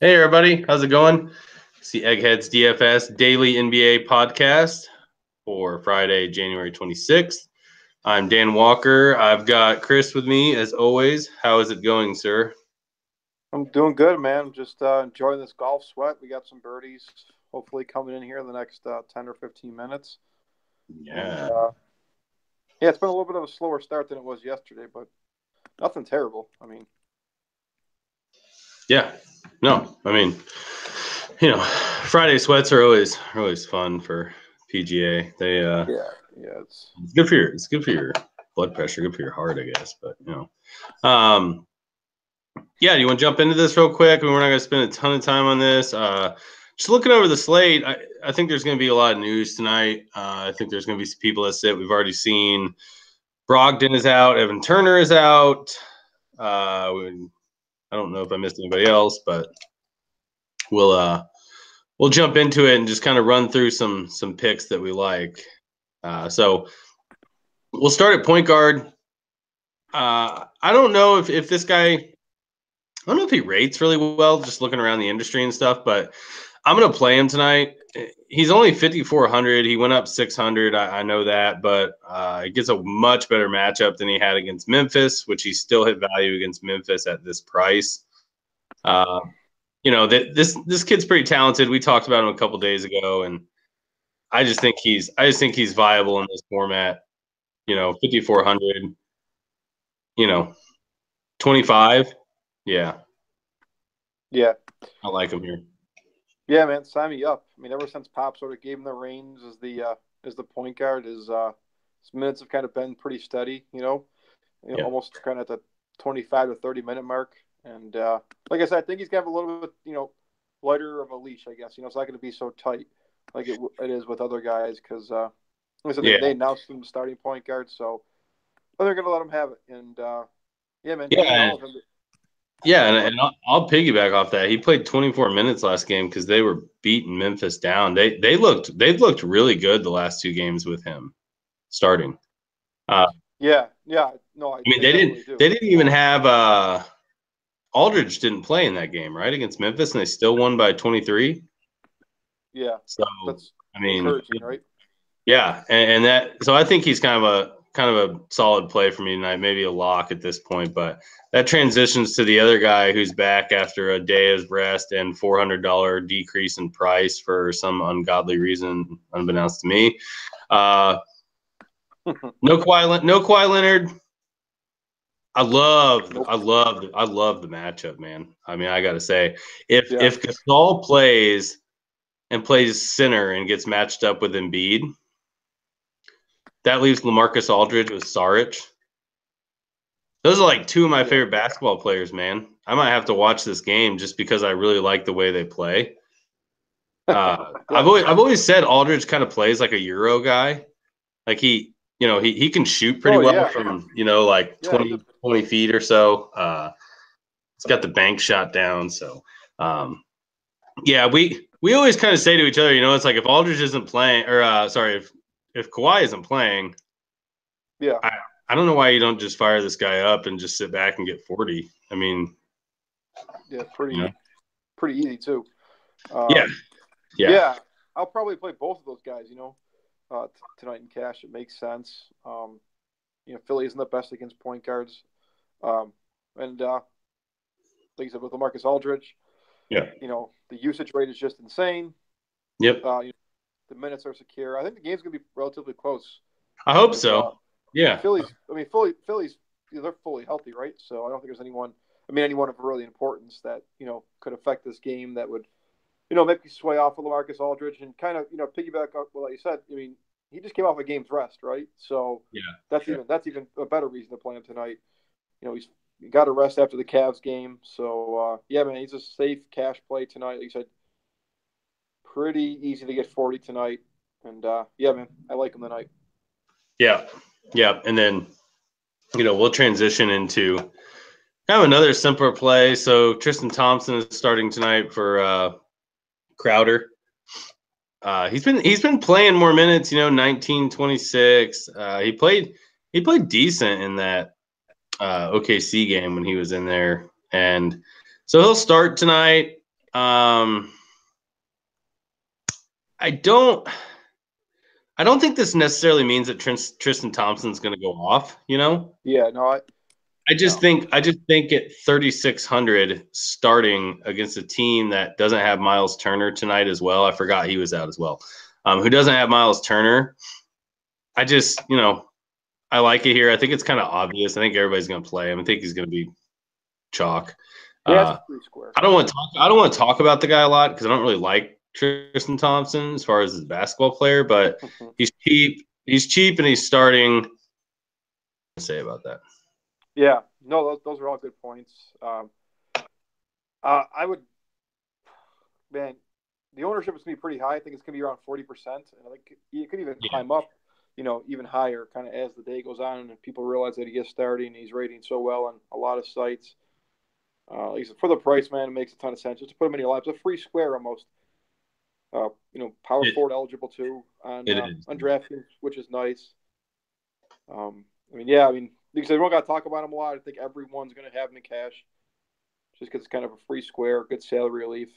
Hey everybody, how's it going? It's the Eggheads DFS Daily NBA podcast for Friday, January 26th. I'm Dan Walker. I've got Chris with me as always. How is it going, sir? I'm doing good, man. Just enjoying this golf sweat. We got some birdies hopefully coming in here in the next 10 or 15 minutes. And Yeah. yeah, it's been a little bit of a slower start than it was yesterday, but nothing terrible. I mean, Yeah. No, I mean, Friday sweats are always fun for PGA. yeah, yeah, It's good for your blood pressure, good for your heart, I guess. But yeah, do you want to jump into this real quick? I mean, we're not going to spend a ton of time on this. Just looking over the slate, I think there's going to be a lot of news tonight. I think there's going to be some people that sit. We've already seen Brogdon is out, Evan Turner is out. I don't know if I missed anybody else, but we'll jump into it and just kind of run through some picks that we like. So we'll start at point guard. I don't know if this guy. I don't know if he rates really well, just looking around the industry and stuff, but I'm going to play him tonight. He's only 5,400. He went up 600. I know that, but he gets a much better matchup than he had against Memphis, which he still hit value against Memphis at this price. Uh, this kid's pretty talented. We talked about him a couple days ago, and I just think he's viable in this format. 5,400. 25. Yeah, yeah, I like him here. yeah, man. Sign me up. I mean, ever since Pop sort of gave him the reins as the point guard, his minutes have kind of been pretty steady. Yeah. Almost kind of at the 25 to 30 minute mark. And like I said, I think he's got a little bit, lighter of a leash, I guess. It's not going to be so tight like it is with other guys because, like I said, Yeah. they announced him the starting point guard, so they're going to let him have it. And yeah, man, any and Yeah. all of him. Yeah, Sorry, and I'll piggyback off that. He played 24 minutes last game because they were beating Memphis down. They've looked really good the last two games with him starting. I yeah, yeah, no, mean, they they didn't definitely do. they didn't even have Aldridge didn't play in that game, right, against Memphis, and they still won by 23. Yeah, So that's I mean, encouraging, right? yeah, and that so I think he's kind of a solid play for me tonight, maybe a lock at this point. But that transitions to the other guy who's back after a day of rest and $400 decrease in price for some ungodly reason, unbeknownst to me. No Kawhi Leonard. Nope. I love the matchup, man. I mean, I got to say, if Yeah, if Gasol plays center and gets matched up with Embiid, that leaves LaMarcus Aldridge with Saric. Those are like two of my yeah, favorite basketball players, man. I might have to watch this game just because I really like the way they play. yeah, I've always said Aldridge kind of plays like a Euro guy. Like he can shoot pretty oh well yeah, from like yeah. He's a 20 feet or so. He's got the bank shot down. So yeah, we always kind of say to each other, it's like if Aldridge isn't playing, or sorry, if Kawhi isn't playing, yeah, I I don't know why you don't just fire this guy up and just sit back and get 40. I mean, yeah. you know, Pretty easy too. yeah, Um, yeah, yeah, I'll probably play both of those guys. Tonight in cash. It makes sense. Philly isn't the best against point guards. And like you said, with LaMarcus Aldridge, yeah, the usage rate is just insane. yep. Uh, you know, the minutes are secure. I think the game's gonna be relatively close I hope because so. Yeah, Philly's they're fully healthy, right? So I don't think there's anyone of really importance that could affect this game that would maybe sway off of LaMarcus Aldridge and kind of piggyback up what you said. I mean, he just came off a game's rest, right? So yeah, that's even a better reason to play him tonight. He got a rest after the Cavs game, so yeah, man, he's a safe cash play tonight. Like you said, pretty easy to get 40 tonight, and yeah, man, I like him tonight. yeah, yeah. And then we'll transition into kind of another simpler play. So Tristan Thompson is starting tonight for Crowder. He's been playing more minutes, 19, 26. He played decent in that OKC game when he was in there, and so he'll start tonight. Um, I don't think this necessarily means that Tristan Thompson's going to go off. Yeah, no, I just think at 3,600 starting against a team that doesn't have Miles Turner tonight as well. I forgot he was out as well. Who doesn't have Miles Turner? I just I like it here. I think it's kind of obvious. I think everybody's going to play him. I think he's going to be chalk. yeah, it's a free square. I don't want to talk about the guy a lot because I don't really like Tristan Thompson as far as his basketball player, but he's cheap. He's cheap and he's starting. To say about that. Yeah, no, those are all good points. I would, man, the ownership is going to be pretty high. I think it's going to be around 40%, and I think it could even climb up, even higher, kind of as the day goes on and people realize that he is starting. He's rating so well on a lot of sites. Like I said, for the price, man, it makes a ton of sense just to put him in your lives. A free square almost. Power forward eligible too on Draftkings, which is nice. Like I said, we don't got to talk about him a lot. I think everyone's going to have him in cash just because it's kind of a free square, good salary relief.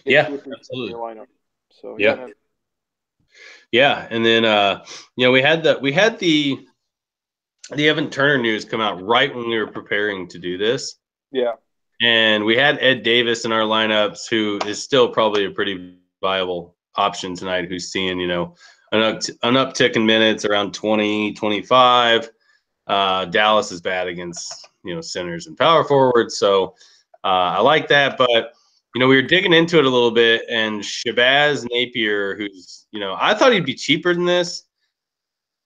Yeah, absolutely. Your lineup. So yeah, and then we had the Evan Turner news come out right when we were preparing to do this. Yeah, and we had Ed Davis in our lineups, who is still probably a pretty viable option tonight. Who's seeing an uptick in minutes around 20, 25. Dallas is bad against centers and power forwards, so I like that. But we were digging into it a little bit, and Shabazz Napier, who's I thought he'd be cheaper than this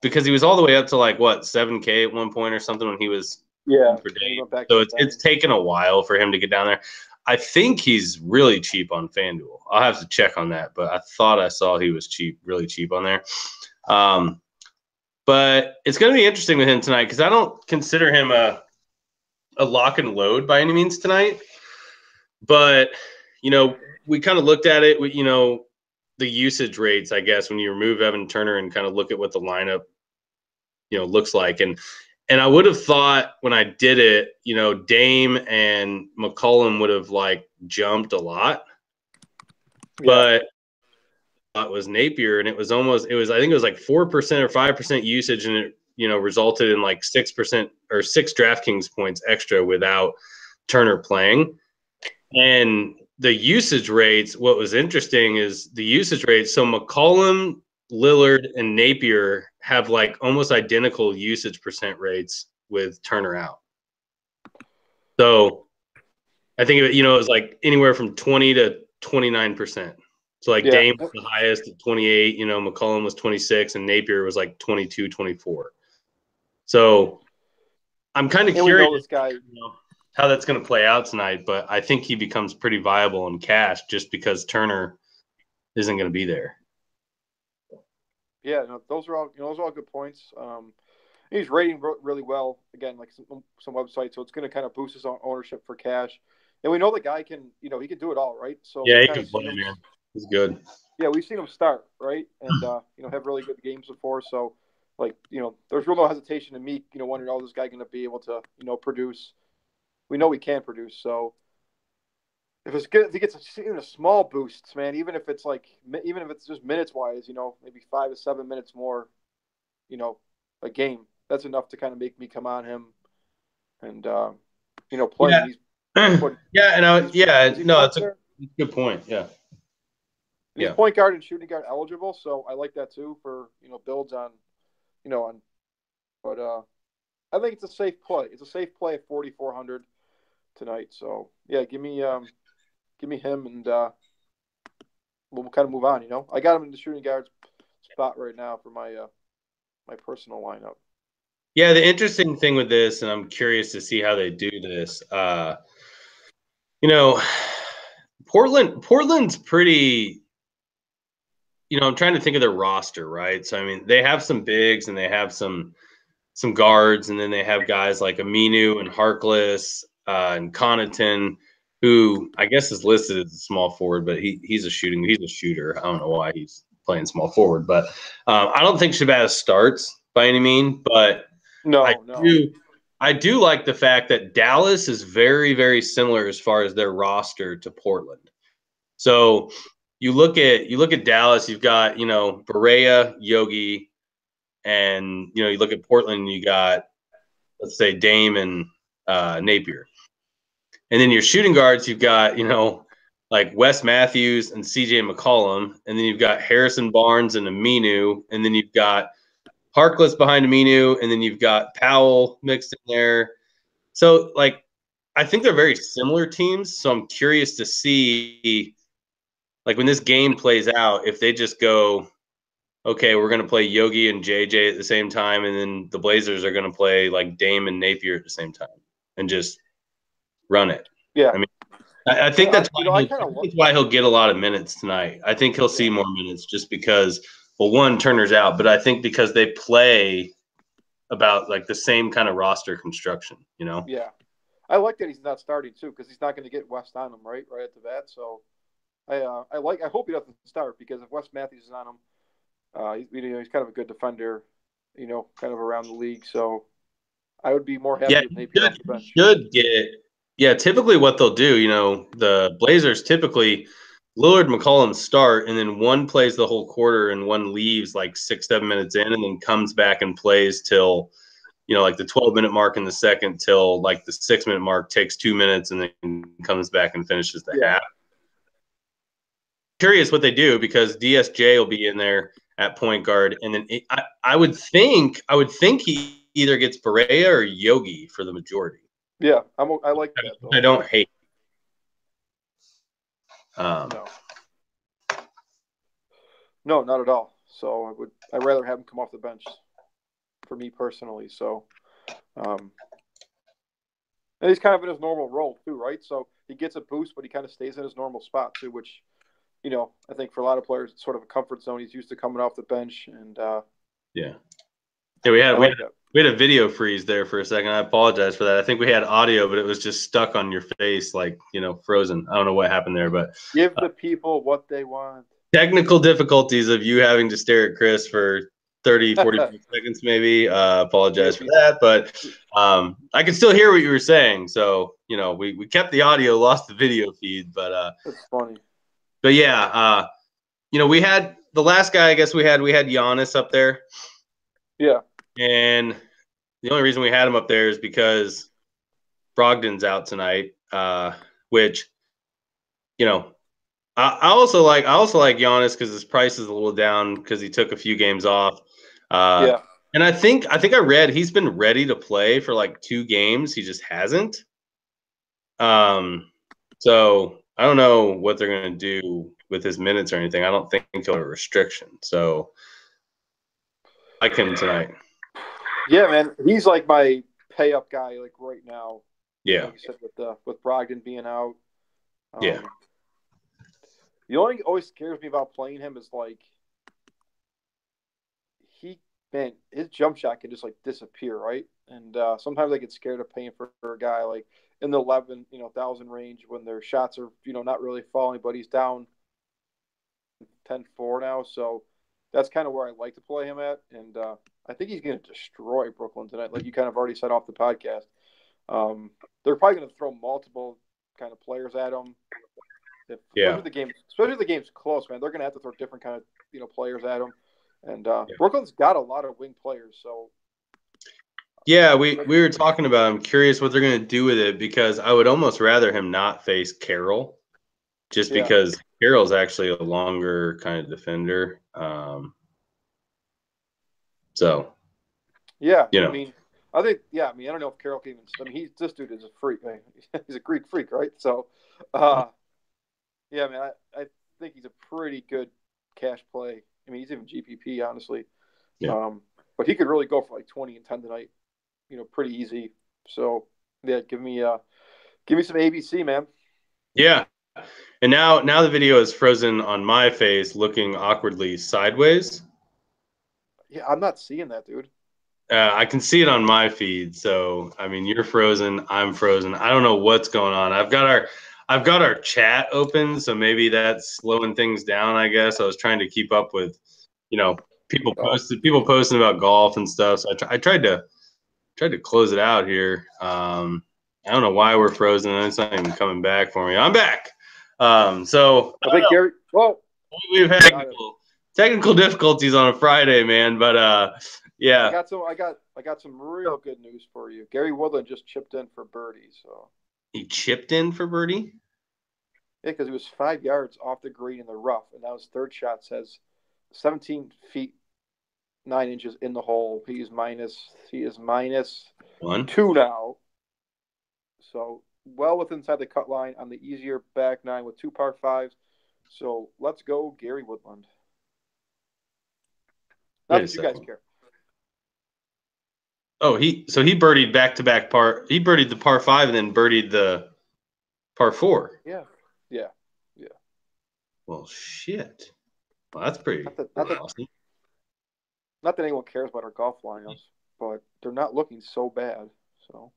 because he was all the way up to like what 7K at one point or something when he was per day. So it's taken a while for him to get down there. I think he's really cheap on FanDuel. I'll have to check on that, but I thought I saw he was really cheap on there. But it's going to be interesting with him tonight because I don't consider him a lock and load by any means tonight. But, we kind of looked at it with, the usage rates, I guess, when you remove Evan Turner and kind of look at what the lineup, looks like. And I would have thought when I did it, Dame and McCollum would have jumped a lot. Yeah. But it was Napier, and I think it was like 4% or 5% usage, and it resulted in 6% or 6 DraftKings points extra without Turner playing. And the usage rates, what was interesting is the usage rates. So McCollum, Lillard, and Napier have almost identical usage percent rates with Turner out. So I think it was anywhere from 20 to 29%. So Dame was the highest at 28, McCollum was 26, and Napier was 22, 24. So I'm kind of curious this guy, how that's going to play out tonight, but I think he becomes pretty viable in cash just because Turner isn't going to be there. Yeah, no, those are all good points. He's rating really well. Again, some websites, so it's going to kind of boost his ownership for cash. And we know the guy can, he can do it all, right? So yeah, he can play, man. He's good. Yeah, we've seen him start, right, and have really good games before. So, there's real no hesitation in me, wondering, this guy going to be able to, produce. We know he can produce. So, if it's good, if he gets even a small boost, man, even if it's just minutes wise, maybe 5 to 7 minutes more, a game, that's enough to kind of make me come on him and play. Yeah. That's a good point. Yeah. He's point guard and shooting guard eligible, so I like that too for builds on, but I think it's a safe play. It's a safe play at 4,400 tonight. So yeah, give me him, and we'll kind of move on. I got him in the shooting guard spot right now for my my personal lineup. Yeah, the interesting thing with this, and I'm curious to see how they do this. Portland's pretty. I'm trying to think of their roster, right? So they have some bigs and they have some guards, and then they have guys like Aminu and Harkless and Connaughton, who I guess is listed as a small forward, but he's a shooter. I don't know why he's playing small forward, but I don't think Shabazz starts by any means, but I do like the fact that Dallas is very, very similar as far as their roster to Portland. So you look at Dallas, you've got, Berea, Yogi, and you look at Portland, you got, let's say, Dame and Napier. And then your shooting guards, you've got, like Wes Matthews and CJ McCollum, and then you've got Harrison Barnes and Aminu, and then you've got Harkless behind Aminu, and then you've got Powell mixed in there. So, like, I think they're very similar teams. So I'm curious to see, like, when this game plays out, if they just go, okay, we're going to play Yogi and JJ at the same time, and then the Blazers are going to play like Dame and Napier at the same time, and just run it. Yeah, I mean, I think that's why he'll get a lot of minutes tonight. I think he'll see more minutes just because, well, one, Turner's out, but I think because they play about like the same kind of roster construction, Yeah, I like that he's not starting too because he's not going to get West on him right at the bat. So I hope he doesn't start because if Wes Matthews is on him, he's kind of a good defender, kind of around the league. So I would be more happy with Napier off the bench. Typically what they'll do, the Blazers typically Lillard, McCollum start, and then one plays the whole quarter and one leaves like 6-7 minutes in and then comes back and plays till, like the 12-minute mark in the second till like the 6-minute mark, takes 2 minutes and then comes back and finishes the half. Curious what they do because DSJ will be in there at point guard, and then I would think he either gets Berea or Yogi for the majority. Yeah, I like that though. I don't hate. No, not at all. So I'd rather have him come off the bench for me personally. So, and he's kind of in his normal role too, right? So he gets a boost, but he kind of stays in his normal spot too, which, I think for a lot of players, it's sort of a comfort zone. He's used to coming off the bench, and we had a video freeze there for a second. I apologize for that. I think we had audio, but it was just stuck on your face, like, frozen. I don't know what happened there, but give the people what they want. Technical difficulties of you having to stare at Chris for 30, 40 seconds, maybe. Apologize for that, but I can still hear what you were saying. So, we kept the audio, lost the video feed, but that's funny. But yeah, we had the last guy. I guess we had Giannis up there. Yeah. And the only reason we had him up there is because Brogdon's out tonight, which, I also like Giannis because his price is a little down because he took a few games off. And I think I read he's been ready to play for like 2 games. He just hasn't. So I don't know what they're going to do with his minutes or anything. I don't think he'll have a restriction. So I like him tonight. Yeah, man. He's like my pay up guy, like right now. Yeah. Like you said, with Brogdon being out. The only thing always scares me about playing him is like his jump shot can just like disappear, right? And sometimes I get scared of paying for a guy like in the 11,000 range when their shots are not really falling, but he's down 10-4 now, so that's kind of where I like to play him at, and I think he's going to destroy Brooklyn tonight, like you kind of already said off the podcast. They're probably going to throw multiple kind of players at him. Especially if the game's close, man. They're going to have to throw different kind of players at him, and Brooklyn's got a lot of wing players, so. Yeah, we were talking about. I'm curious what they're going to do with it because I would almost rather him not face Carroll, just because Carroll's actually a longer kind of defender. So. Yeah, I mean, I don't know if Carroll can even. I mean, this dude is a freak. Man. He's a Greek freak, right? So, I think he's a pretty good cash play. I mean, he's even GPP, honestly. Yeah. But he could really go for like 20 and 10 tonight. Pretty easy. So, give me some ABC, man. Yeah. And now the video is frozen on my face, looking awkwardly sideways. Yeah, I'm not seeing that, dude. I can see it on my feed. So, I mean, you're frozen. I'm frozen. I don't know what's going on. I've got our chat open, so maybe that's slowing things down, I guess. I was trying to keep up with, people posting about golf and stuff. So I tried tried to close it out here. I don't know why we're frozen. It's not even coming back for me. I'm back. So I think Gary. Well, we've had technical difficulties on a Friday, man. But yeah, I got some real good news for you. Gary Woodland just chipped in for birdie. So he chipped in for birdie. yeah, because he was 5 yards off the green in the rough, and now his third shot says 17 feet 9 inches in the hole. He is minus 2 now. So well within inside the cut line on the easier back nine with 2 par fives. So let's go, Gary Woodland. Not that you guys care. Oh, he birdied back-to-back par. He birdied the par 5 and then birdied the par 4. Yeah. Well, shit. Well, that's pretty awesome. Not that anyone cares about our golf lineups, but they're not looking so bad. So.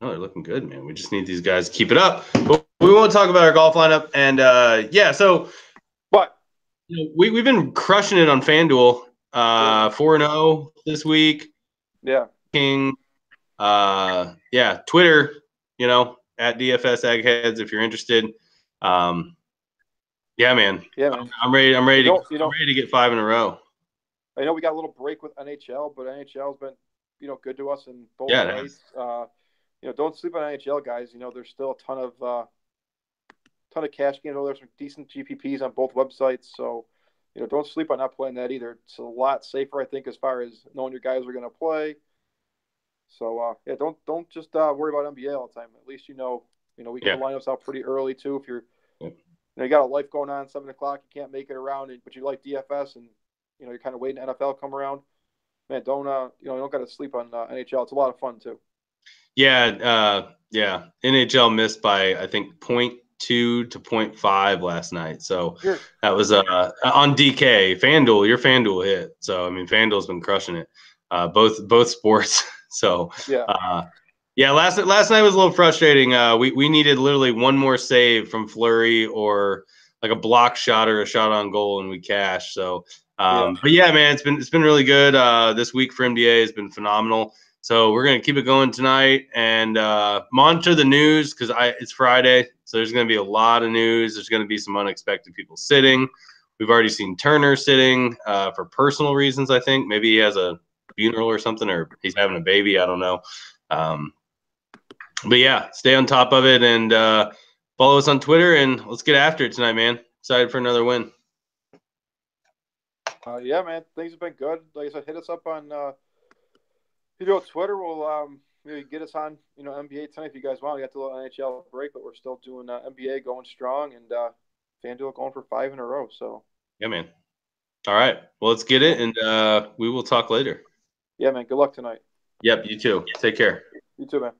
No, they're looking good, man. We just need these guys to keep it up. But we won't talk about our golf lineup. And so what? We've been crushing it on FanDuel. 4-0 this week. Yeah. King. Twitter, at DFS Eggheads if you're interested. Yeah, man. I'm ready. I'm ready to get 5 in a row. I know we got a little break with NHL, but NHL's been, good to us in both sides. Don't sleep on NHL, guys. There's still a ton of cash games. There's some decent GPPs on both websites, so don't sleep on not playing that either. It's a lot safer, I think, as far as knowing your guys are going to play. So don't just worry about NBA all the time. At least we get the lineups out pretty early too. If you're you got a life going on, 7 o'clock, you can't make it around, but you like DFS and you're kind of waiting NFL come around. Man, don't got to sleep on NHL. It's a lot of fun too. Yeah, NHL missed by I think 0.2 to 0.5 last night. So that was on DK. FanDuel, your FanDuel hit. So I mean, FanDuel's been crushing it. Both sports. So last night was a little frustrating. We needed literally one more save from Fleury or like a block shot or a shot on goal, and we cashed. So, but yeah, man, it's been really good. This week for MDA has been phenomenal. So we're gonna keep it going tonight and monitor the news because it's Friday, so there's gonna be a lot of news. There's gonna be some unexpected people sitting. We've already seen Turner sitting for personal reasons. I think maybe he has a funeral or something, or he's having a baby. I don't know. But yeah, stay on top of it and follow us on Twitter and let's get after it tonight, man. Excited for another win. Yeah, man, things have been good. Like I said, hit us up on Twitter. We'll get us on NBA tonight if you guys want. We got the little NHL break, but we're still doing NBA going strong and FanDuel going for 5 in a row. So yeah, man. All right, well, let's get it, and we will talk later. Yeah, man. Good luck tonight. Yep, you too. Take care. You too, man.